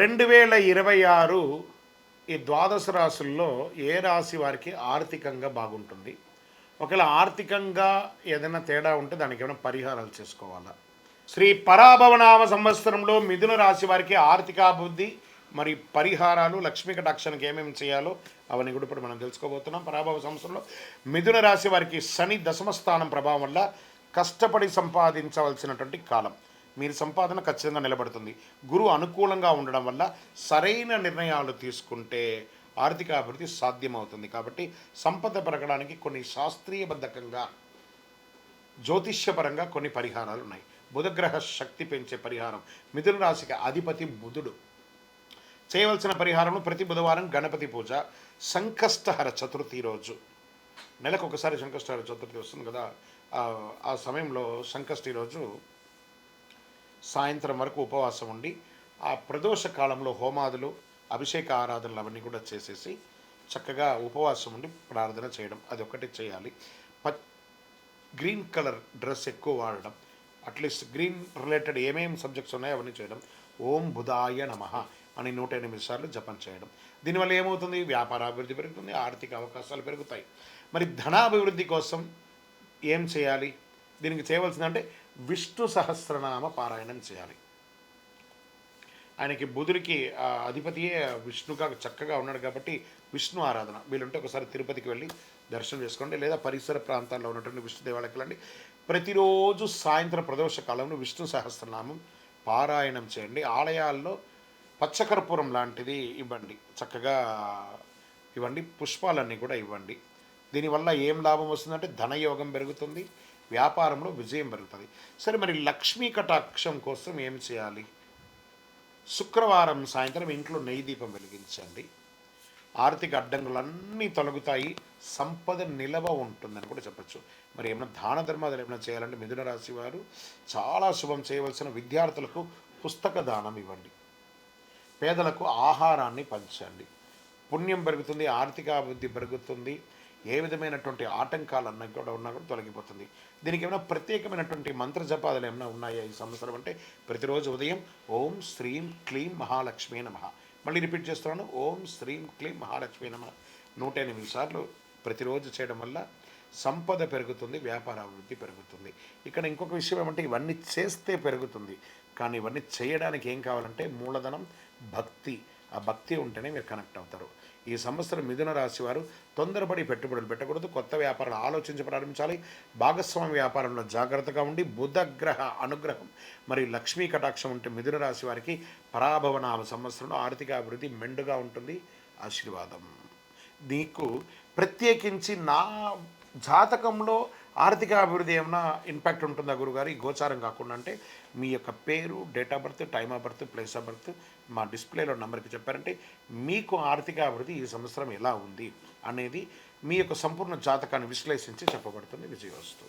2026 ఈ ద్వాదశ రాశుల్లో ఏ రాశి వారికి ఆర్థికంగా బాగుంటుంది? ఒకవేళ ఆర్థికంగా ఏదైనా తేడా ఉంటే దానికి ఏమైనా పరిహారాలు చేసుకోవాలా? శ్రీ పరాభవనామ సంవత్సరంలో మిథున రాశి వారికి ఆర్థికాభివృద్ధి మరి పరిహారాలు లక్ష్మీ కటాక్షానికి ఏమేమి చేయాలో అవన్నీ కూడా ఇప్పుడు మనం తెలుసుకోబోతున్నాం. పరాభవ సంవత్సరంలో మిథున రాశి వారికి శని దశమ స్థానం ప్రభావం వల్ల కష్టపడి సంపాదించవలసినటువంటి కాలం. మీరు సంపాదన ఖచ్చితంగా నిలబడుతుంది. గురువు అనుకూలంగా ఉండడం వల్ల సరైన నిర్ణయాలు తీసుకుంటే ఆర్థిక అభివృద్ధి సాధ్యమవుతుంది. కాబట్టి సంపద పెరగడానికి కొన్ని శాస్త్రీయబద్ధకంగా జ్యోతిష్యపరంగా కొన్ని పరిహారాలు ఉన్నాయి. బుధగ్రహ శక్తి పెంచే పరిహారం. మిథున రాశికి అధిపతి బుధుడు. చేయవలసిన పరిహారం ప్రతి బుధవారం గణపతి పూజ, సంకష్టహర చతుర్థి రోజు. నెలకు ఒకసారి సంకష్టహర చతుర్థి వస్తుంది కదా, ఆ సమయంలో సంకష్టి రోజు సాయంత్రం వరకు ఉపవాసం ఉండి ఆ ప్రదోష కాలంలో హోమాదులు అభిషేక ఆరాధనలు అవన్నీ కూడా చేసేసి చక్కగా ఉపవాసం ఉండి ప్రార్థన చేయడం, అది ఒకటి చేయాలి. గ్రీన్ కలర్ డ్రెస్ ఎక్కువ వాడడం, అట్లీస్ట్ గ్రీన్ రిలేటెడ్ ఏమేమి సబ్జెక్ట్స్ ఉన్నాయో అవన్నీ చేయడం. ఓం బుధాయ నమః అని 108 సార్లు జపం చేయడం. దీనివల్ల ఏమవుతుంది? వ్యాపారాభివృద్ధి పెరుగుతుంది, ఆర్థిక అవకాశాలు పెరుగుతాయి. మరి ధనాభివృద్ధి కోసం ఏం చేయాలి? దీనికి చేయవలసిందంటే విష్ణు సహస్రనామ పారాయణం చేయాలి. ఆయనకి బుధుడికి అధిపతియే విష్ణుగా చక్కగా ఉన్నాడు కాబట్టి విష్ణు ఆరాధన. వీలుంటే ఒకసారి తిరుపతికి వెళ్ళి దర్శనం చేసుకోండి, లేదా పరిసర ప్రాంతాల్లో ఉన్నటువంటి విష్ణు దేవాలయకి వెళ్ళండి. ప్రతిరోజు సాయంత్రం ప్రదోష కాలంలో విష్ణు సహస్రనామం పారాయణం చేయండి. ఆలయాల్లో పచ్చకర్పూరం లాంటిది ఇవ్వండి, చక్కగా ఇవ్వండి. పుష్పాలన్నీ కూడా ఇవ్వండి. దీనివల్ల ఏం లాభం వస్తుందంటే ధనయోగం పెరుగుతుంది, వ్యాపారంలో విజయం పెరుగుతుంది. సరే, మరి లక్ష్మీ కటాక్షం కోసం ఏం చేయాలి? శుక్రవారం సాయంత్రం ఇంట్లో నెయ్యి దీపం వెలిగించండి. ఆర్థిక అడ్డంకులన్నీ తొలగుతాయి, సంపద నిలవ ఉంటుందని కూడా చెప్పచ్చు. మరి ఏమైనా దాన ధర్మాలు ఏమైనా చేయాలంటే మిథున రాశి వారు చాలా శుభం చేయవలసిన విద్యార్థులకు పుస్తక దానం ఇవ్వండి, పేదలకు ఆహారాన్ని పంచండి. పుణ్యం పెరుగుతుంది, ఆర్థిక అభివృద్ధి పెరుగుతుంది. ఏ విధమైనటువంటి ఆటంకాలన్నా కూడా ఉన్నా కూడా తొలగిపోతుంది. దీనికి ఏమైనా ప్రత్యేకమైనటువంటి మంత్ర జపాలు ఏమైనా ఉన్నాయా ఈ సంవత్సరం అంటే ప్రతిరోజు ఉదయం ఓం శ్రీం క్లీం మహాలక్ష్మీ నమః, మళ్ళీ రిపీట్ చేస్తున్నాను, ఓం శ్రీం క్లీం మహాలక్ష్మీ నమః 108 సార్లు ప్రతిరోజు చేయడం వల్ల సంపద పెరుగుతుంది, వ్యాపార అభివృద్ధి పెరుగుతుంది. ఇక్కడ ఇంకొక విషయం ఏమంటే ఇవన్నీ చేస్తే పెరుగుతుంది, కానీ ఇవన్నీ చేయడానికి ఏం కావాలంటే మూలధనం, భక్తి. ఆ భక్తి ఉంటేనే మీరు కనెక్ట్ అవుతారు. ఈ సంవత్సరం మిథున రాశి వారు తొందరపడి పెట్టుబడులు పెట్టకూడదు, కొత్త వ్యాపారాలు ఆలోచించి ప్రారంభించాలి. భాగస్వామి వ్యాపారంలో జాగ్రత్తగా ఉండి బుధగ్రహ అనుగ్రహం మరియు లక్ష్మీ కటాక్షం ఉంటే మిథున రాశి వారికి పరాభవనామ సంవత్సరంలో ఆర్థిక అభివృద్ధి మెండుగా ఉంటుంది. ఆశీర్వాదం. నీకు ప్రత్యేకించి నా జాతకంలో ఆర్థిక అభివృద్ధి ఏమైనా ఇంపాక్ట్ ఉంటుందా గురుగారు ఈ గోచారం కాకుండా అంటే మీ యొక్క పేరు, date of birth, time of birth, place of birth మా డిస్ప్లేలో నెంబర్కి చెప్పారంటే మీకు ఆర్థిక అభివృద్ధి ఈ సంవత్సరం ఎలా ఉంది అనేది మీ యొక్క సంపూర్ణ జాతకాన్ని విశ్లేషించి చెప్పబడుతుంది. విజయోస్తు.